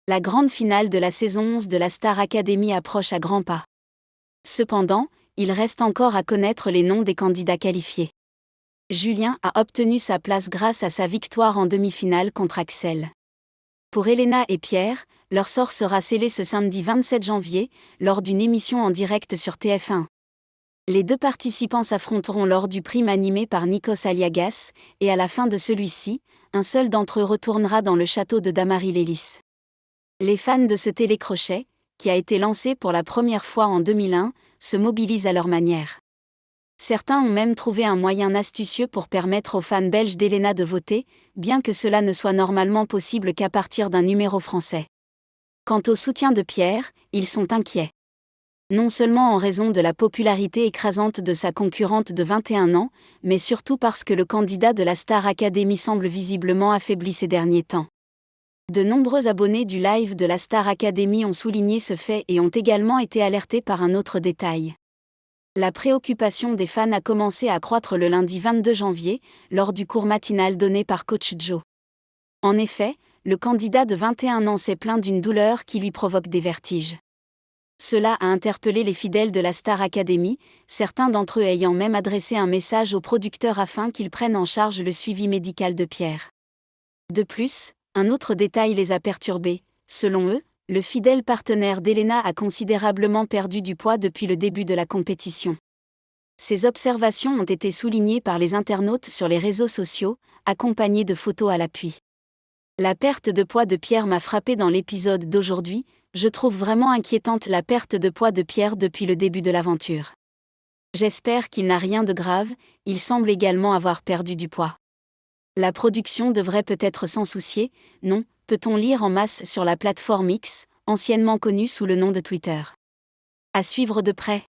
La grande finale de la saison 11 de la Star Academy approche à grands pas. Cependant, il reste encore à connaître les noms des candidats qualifiés. Julien a obtenu sa place grâce à sa victoire en demi-finale contre Axel. Pour Elena et Pierre, leur sort sera scellé ce samedi 27 janvier, lors d'une émission en direct sur TF1. Les deux participants s'affronteront lors du prime animé par Nikos Aliagas, et à la fin de celui-ci, un seul d'entre eux retournera dans le château de Damary-Lélis. Les fans de ce télécrochet, qui a été lancé pour la première fois en 2001, se mobilisent à leur manière. Certains ont même trouvé un moyen astucieux pour permettre aux fans belges d'Elena de voter, bien que cela ne soit normalement possible qu'à partir d'un numéro français. Quant au soutien de Pierre, ils sont inquiets. Non seulement en raison de la popularité écrasante de sa concurrente de 21 ans, mais surtout parce que le candidat de la Star Academy semble visiblement affaibli ces derniers temps. De nombreux abonnés du live de la Star Academy ont souligné ce fait et ont également été alertés par un autre détail. La préoccupation des fans a commencé à croître le lundi 22 janvier, lors du cours matinal donné par Coach Joe. En effet, le candidat de 21 ans s'est plaint d'une douleur qui lui provoque des vertiges. Cela a interpellé les fidèles de la Star Academy, certains d'entre eux ayant même adressé un message aux producteurs afin qu'ils prennent en charge le suivi médical de Pierre. De plus, un autre détail les a perturbés. Selon eux, le fidèle partenaire d'Elena a considérablement perdu du poids depuis le début de la compétition. Ces observations ont été soulignées par les internautes sur les réseaux sociaux, accompagnées de photos à l'appui. La perte de poids de Pierre m'a frappé dans l'épisode d'aujourd'hui, je trouve vraiment inquiétante la perte de poids de Pierre depuis le début de l'aventure. J'espère qu'il n'a rien de grave, il semble également avoir perdu du poids. La production devrait peut-être s'en soucier, non, peut-on lire en masse sur la plateforme X, anciennement connue sous le nom de Twitter. À suivre de près.